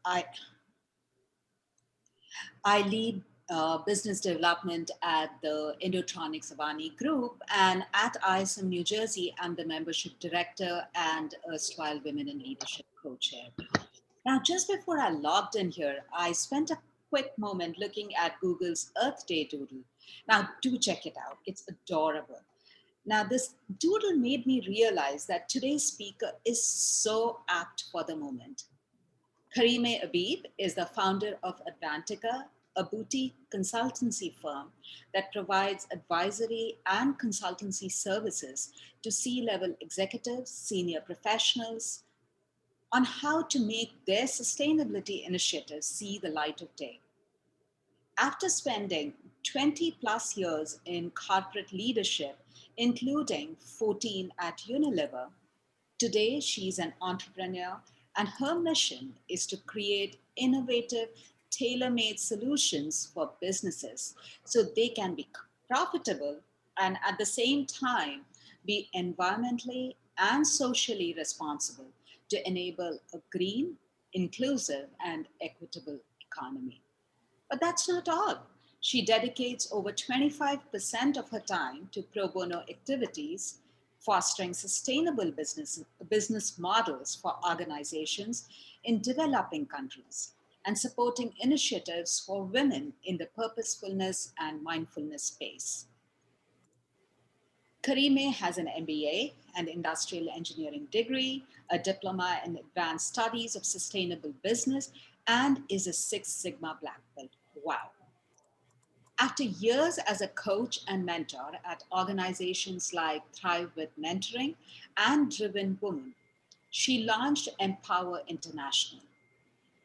I, I lead business development at the Indotronics Avani Group, and at ISM New Jersey, I'm the membership director and erstwhile Women in Leadership co-chair. Now, just before I logged in here, I spent a quick moment looking at Google's Earth Day doodle. Now, do check it out. It's adorable. Now, this doodle made me realize that today's speaker is so apt for the moment. Karime Abib is the founder of AdvantiKA, a boutique consultancy firm that provides advisory and consultancy services to C-level executives, senior professionals, on how to make their sustainability initiatives see the light of day. After spending 20 plus years in corporate leadership, including 14 at Unilever, today she's an entrepreneur and her mission is to create innovative, tailor made solutions for businesses so they can be profitable and at the same time be environmentally and socially responsible to enable a green, inclusive, and equitable economy. But that's not all. She dedicates over 25% of her time to pro bono activities, fostering sustainable business models for organizations in developing countries and supporting initiatives for women in the purposefulness and mindfulness space. Karime has an MBA, an industrial engineering degree, a diploma in advanced studies of sustainable business, and is a Six Sigma Black Belt. Wow. After years as a coach and mentor at organizations like Thrive with Mentoring and Driven Woman, she launched Empower International.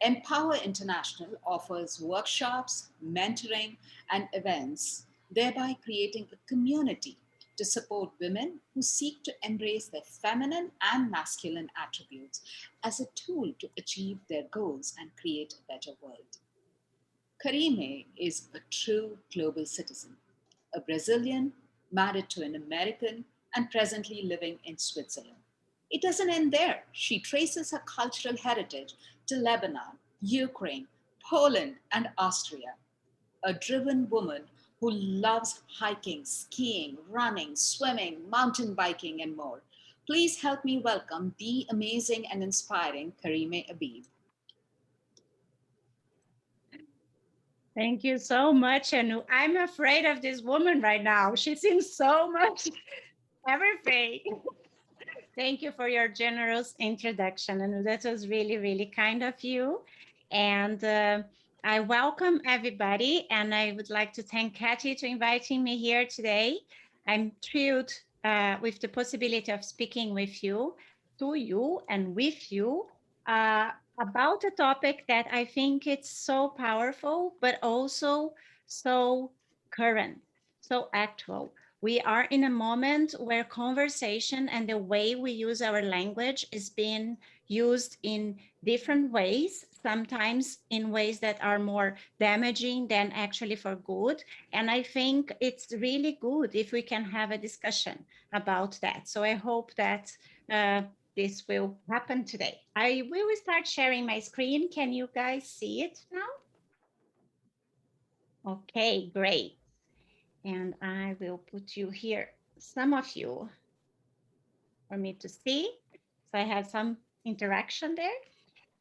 Empower International offers workshops, mentoring, and events, thereby creating a community to support women who seek to embrace their feminine and masculine attributes as a tool to achieve their goals and create a better world. Karime is a true global citizen, a Brazilian married to an American and presently living in Switzerland. It doesn't end there. She traces her cultural heritage to Lebanon, Ukraine, Poland, and Austria. A driven woman who loves hiking, skiing, running, swimming, mountain biking, and more. Please help me welcome the amazing and inspiring Karime Abib. Thank you so much, Anu. I'm afraid of this woman right now. She seems so much everything. Thank you for your generous introduction, Anu. That was really, really kind of you. And I welcome everybody, and I would like to thank Kathy to inviting me here today. I'm thrilled with the possibility of speaking with you, to you, and with you uh, about a topic that I think it's so powerful, but also so current, so actual. We are in a moment where conversation and the way we use our language is being used in different ways, sometimes in ways that are more damaging than actually for good. And I think it's really good if we can have a discussion about that. So I hope that this will happen today. I will start sharing my screen. Can you guys see it now? Okay, great. And I will put you here, some of you, for me to see. So I have some interaction there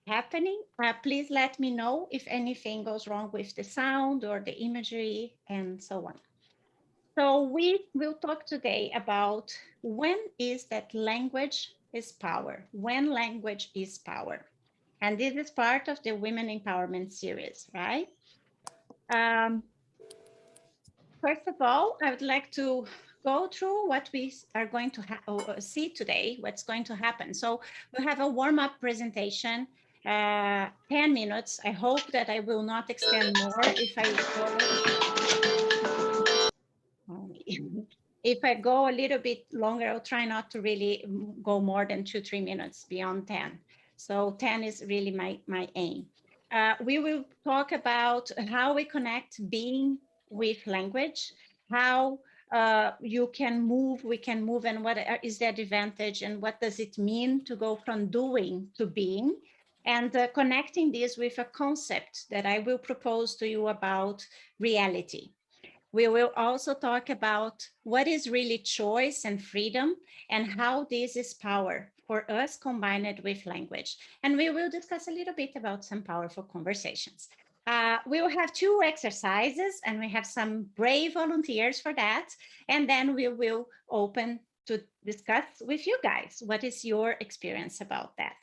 happening. Please let me know if anything goes wrong with the sound or the imagery and so on. So we will talk today about when is that language is power, when language is power. And this is part of the Women Empowerment series, right? Um, First of all, I would like to go through what we are going to see today, what's going to happen. So we have a warm-up presentation, 10 minutes. I hope that I will not extend more if I go, if I go a little bit longer, I'll try not to really go more than 2-3 minutes beyond 10. So 10 is really my aim. We will talk about how we connect being with language, how you can move, we can move, and what is the advantage, and what does it mean to go from doing to being. and connecting this with a concept that I will propose to you about reality. We will also talk about what is really choice and freedom and how this is power for us combined with language. And we will discuss a little bit about some powerful conversations. We will have 2 exercises and we have some brave volunteers for that. And then we will open to discuss with you guys. What is your experience about that?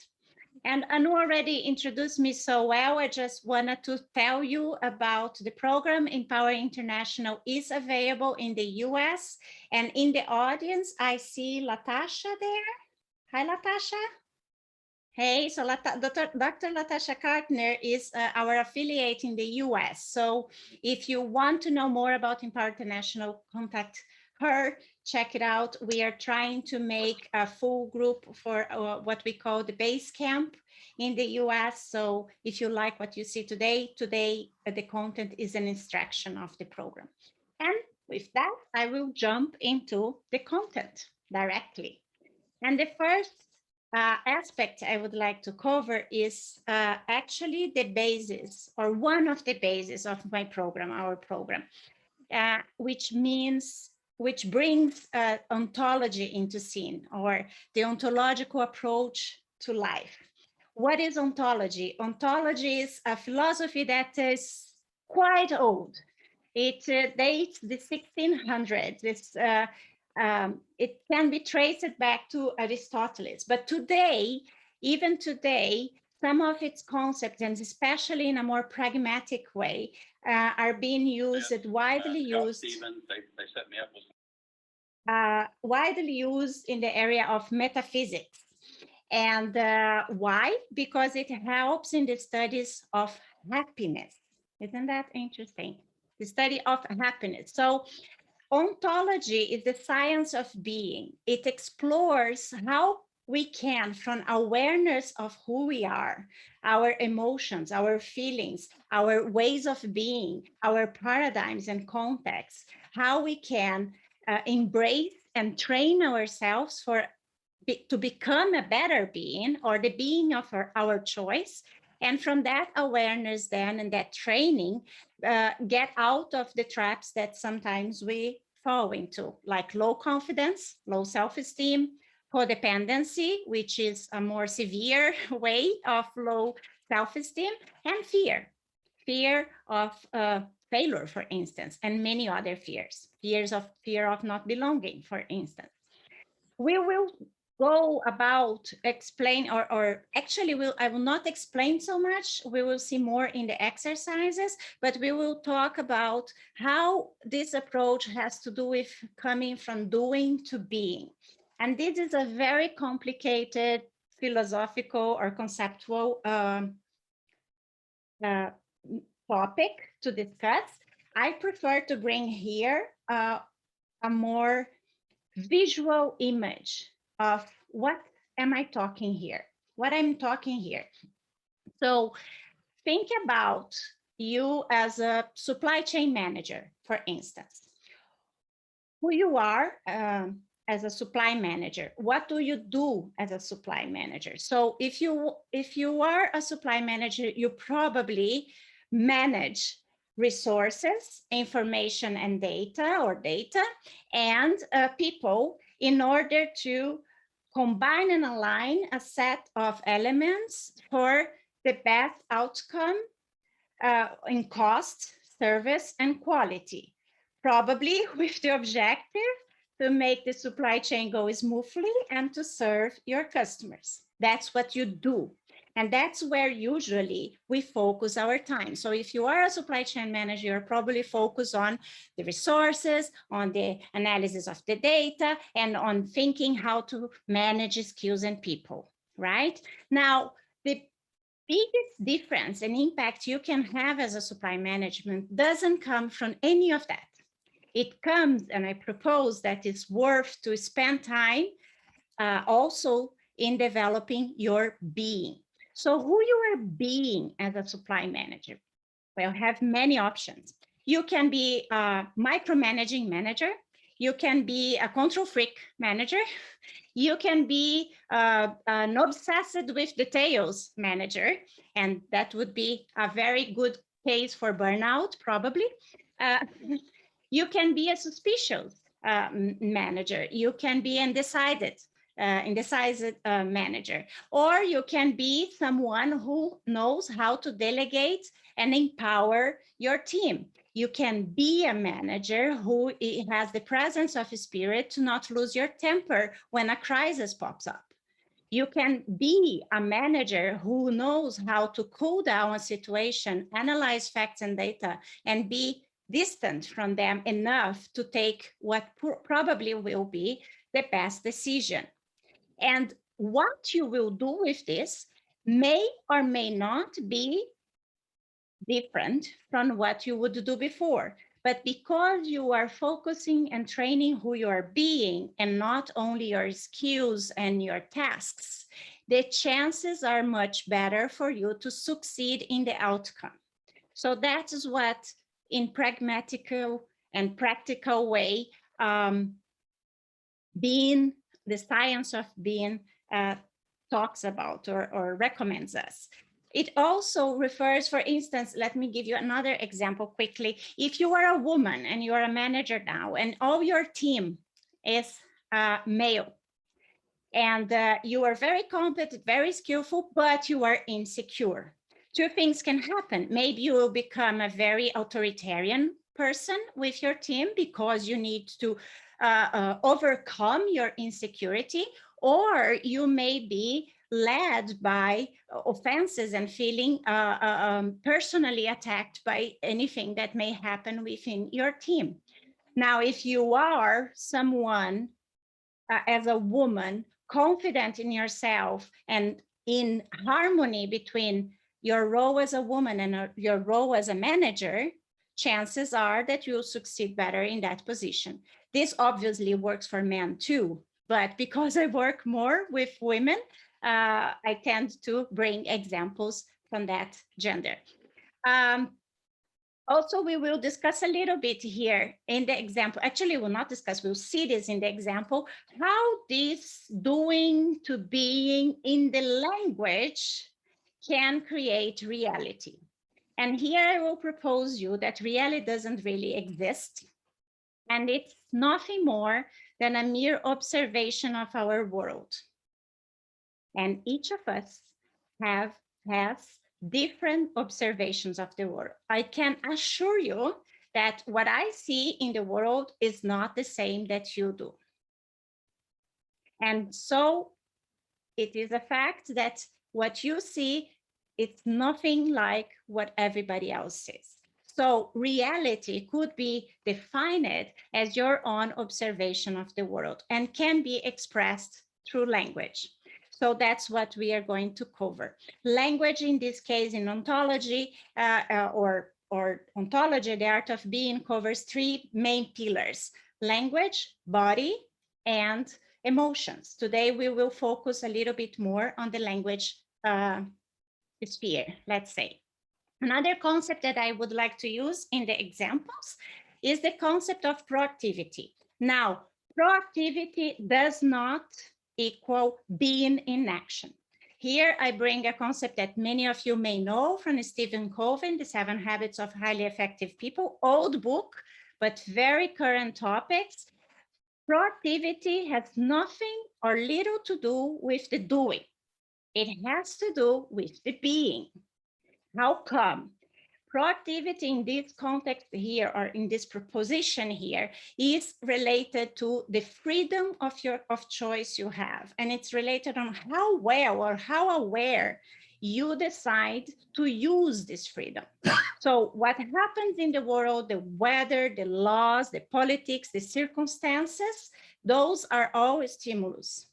And Anu already introduced me so well. I just wanted to tell you about the program. Empower International is available in the US. And in the audience, I see Latasha there. Hi, Latasha. Hey, so Dr. Latasha Kartner is our affiliate in the US. So if you want to know more about Empower International, contact her, check it out. We are trying to make a full group for what we call the base camp in the US. So if you like what you see today, the content is an extraction of the program. And with that, I will jump into the content directly. And the first aspect I would like to cover is actually the basis, or one of the bases of my program, our program, which brings ontology into scene, or the ontological approach to life. What is ontology? Ontology is a philosophy that is quite old. It dates the 1600s. It can be traced back to Aristotle, but today, even today, some of its concepts, and especially in a more pragmatic way, are being used, widely used. They set me up. Widely used in the area of metaphysics. And why? Because it helps in the studies of happiness. Isn't that interesting? The study of happiness. So ontology is the science of being. It explores how we can, from awareness of who we are, our emotions, our feelings, our ways of being, our paradigms and contexts, how we can embrace and train ourselves to become a better being, or the being of our choice. And from that awareness then, and that training, get out of the traps that sometimes we fall into, like low confidence, low self-esteem, codependency, which is a more severe way of low self-esteem, and fear of failure, for instance, and many other fear of not belonging, for instance. We will go about explain, or actually I will not explain so much. We will see more in the exercises, but we will talk about how this approach has to do with coming from doing to being. And this is a very complicated philosophical or conceptual topic to discuss. I prefer to bring here a more visual image of what am I talking here, what I'm talking here. So think about you as a supply chain manager, for instance, who you are as a supply manager. What do you do as a supply manager? So if you are a supply manager, you probably manage resources, information and data, and people in order to combine and align a set of elements for the best outcome in cost, service, and quality, probably with the objective to make the supply chain go smoothly and to serve your customers. That's what you do. And that's where usually we focus our time. So if you are a supply chain manager, you're probably focused on the resources, on the analysis of the data, and on thinking how to manage skills and people, right? Now, the biggest difference and impact you can have as a supply management doesn't come from any of that. It comes, and I propose that it's worth to spend time also in developing your being. So who you are being as a supply manager? Well, have many options. You can be a micromanaging manager. You can be a control freak manager. You can be an obsessed with details manager, and that would be a very good case for burnout, probably. Uh, you can be a suspicious manager. You can be indecisive manager, or you can be someone who knows how to delegate and empower your team. You can be a manager who has the presence of spirit to not lose your temper when a crisis pops up. You can be a manager who knows how to cool down a situation, analyze facts and data, and be distant from them enough to take what probably will be the best decision. And what you will do with this may or may not be different from what you would do before. But because you are focusing and training who you are being and not only your skills and your tasks, the chances are much better for you to succeed in the outcome. So that is what in pragmatical and practical way, being the science of being talks about or recommends us. It also refers, for instance, let me give you another example quickly. If you are a woman and you are a manager now and all your team is male, and you are very competent, very skillful, but you are insecure, two things can happen. Maybe you will become a very authoritarian person with your team because you need to overcome your insecurity, or you may be led by offenses and feeling personally attacked by anything that may happen within your team. Now, if you are someone as a woman, confident in yourself and in harmony between your role as a woman and your role as a manager, chances are that you'll succeed better in that position. This obviously works for men too, but because I work more with women, I tend to bring examples from that gender. Also, we will discuss a little bit here in the example. Actually, we'll not discuss, we'll see this in the example, how this doing to being in the language can create reality. And here I will propose you that reality doesn't really exist. And it's nothing more than a mere observation of our world. And each of us has different observations of the world. I can assure you that what I see in the world is not the same that you do. And so it is a fact that what you see, it's nothing like what everybody else sees. So reality could be defined as your own observation of the world and can be expressed through language. So that's what we are going to cover. Language, in this case, in ontology or ontology, the art of being, covers three main pillars: language, body, and emotions. Today, we will focus a little bit more on the language sphere, let's say. Another concept that I would like to use in the examples is the concept of proactivity. Now, proactivity does not equal being in action. Here I bring a concept that many of you may know from Stephen Covey, The 7 Habits of Highly Effective People, old book, but very current topics. Proactivity has nothing or little to do with the doing. It has to do with the being. How come? Proactivity in this context here, or in this proposition here, is related to the freedom of choice you have. And it's related on how well or how aware you decide to use this freedom. So what happens in the world, the weather, the laws, the politics, the circumstances, those are all stimulus.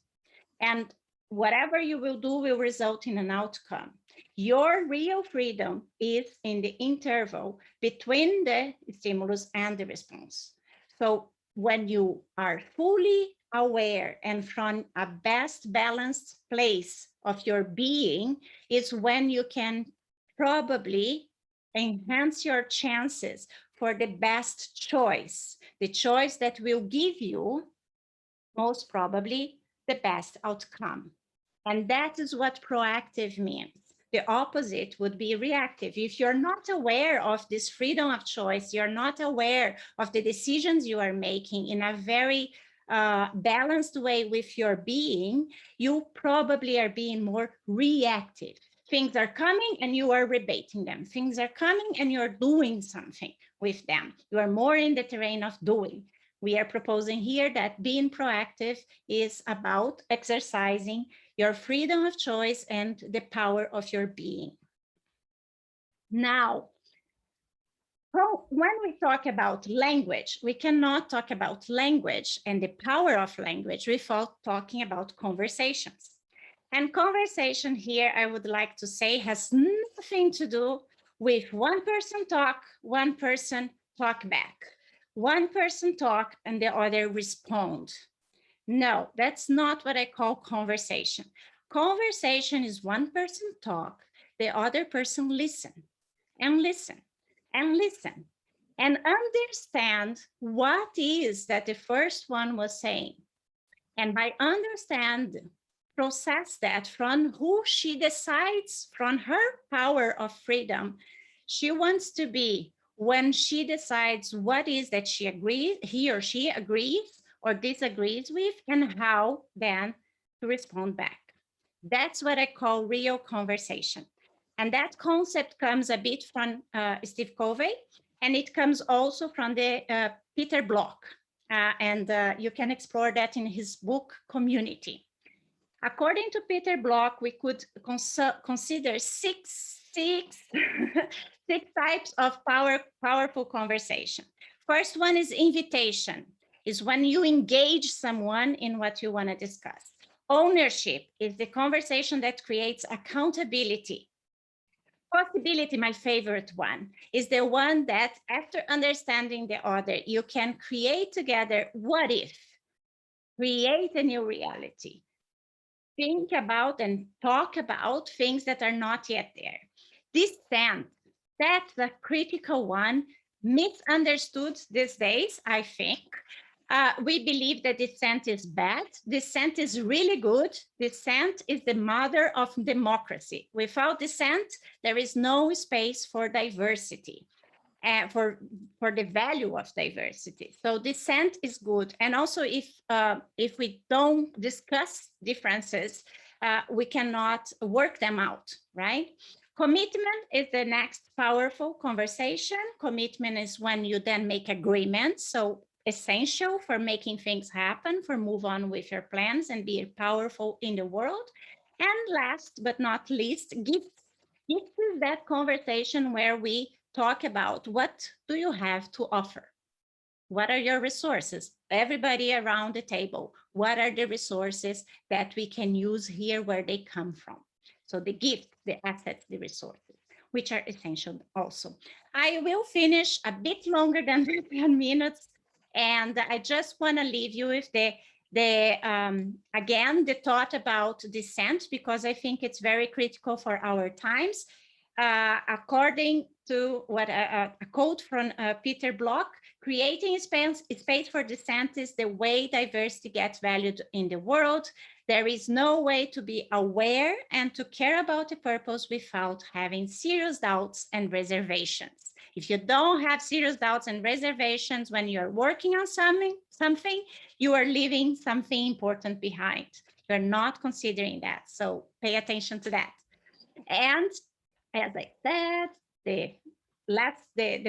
And whatever you will do will result in an outcome. Your real freedom is in the interval between the stimulus and the response. So when you are fully aware and from a best balanced place of your being is when you can probably enhance your chances for the best choice, the choice that will give you most probably the best outcome. And that is what proactive means. The opposite would be reactive. If you're not aware of this freedom of choice, you're not aware of the decisions you are making in a very balanced way with your being, you probably are being more reactive. Things are coming and you are rebating them. Things are coming and you're doing something with them. You are more in the terrain of doing. We are proposing here that being proactive is about exercising your freedom of choice and the power of your being. Now, when we talk about language, we cannot talk about language and the power of language without talking about conversations. And conversation here, I would like to say, has nothing to do with one person talk, one person talk back. One person talk and the other respond. No, that's not what I call conversation. Conversation is one person talk, the other person listen and listen and listen and understand what is that the first one was saying. And by understand, process that from who she decides, from her power of freedom, she wants to be when she decides what is that she agrees, he or she agrees or disagrees with, and how then to respond back. That's what I call real conversation. And that concept comes a bit from Steve Covey, and it comes also from the Peter Block. And you can explore that in his book, Community. According to Peter Block, we could consider six six types of powerful conversation. First one is invitation, is when you engage someone in what you want to discuss. Ownership is the conversation that creates accountability. Possibility, my favorite one, is the one that after understanding the other, you can create together what if, create a new reality. Think about and talk about things that are not yet there. Dissent, that's a critical one, misunderstood these days, I think. We believe that dissent is bad. Dissent is really good. Dissent is the mother of democracy. Without dissent, there is no space for diversity. For the value of diversity. So dissent is good. And also if we don't discuss differences, we cannot work them out, right? Commitment is the next powerful conversation. Commitment is when you then make agreements. So essential for making things happen, for move on with your plans and be powerful in the world. And last but not least, gifts. Gifts is that conversation where we talk about what do you have to offer? What are your resources? Everybody around the table, what are the resources that we can use here where they come from? So the gift, the assets, the resources, which are essential also. I will finish a bit longer than 10 minutes. And I just want to leave you with again, the thought about dissent, because I think it's very critical for our times. According to what a quote from Peter Block, creating space for dissent is the way diversity gets valued in the world. There is no way to be aware and to care about a purpose without having serious doubts and reservations. If you don't have serious doubts and reservations when you're working on something, you are leaving something important behind. You're not considering that. So pay attention to that. And as I said, the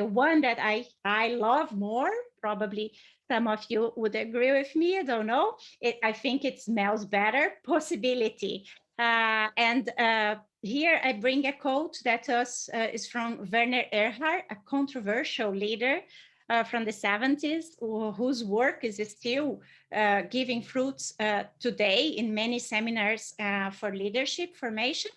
one that I love more, probably some of you would agree with me, I don't know. I think it smells better, possibility. And here I bring a quote that is from Werner Erhard, a controversial leader from the 70s, whose work is still giving fruits today in many seminars for leadership formation.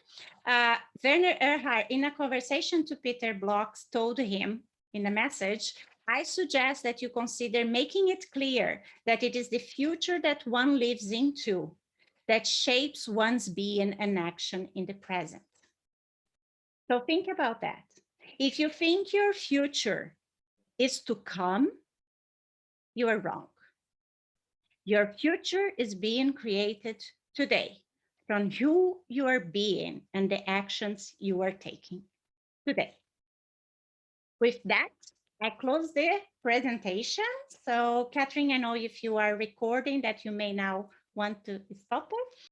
Werner Erhard, in a conversation to Peter Block, told him in a message, I suggest that you consider making it clear that it is the future that one lives into that shapes one's being and action in the present. So think about that. If you think your future is to come, you are wrong. Your future is being created today from who you are being and the actions you are taking today. With that, I close the presentation. So, Catherine, I know if you are recording that you may now want to stop it.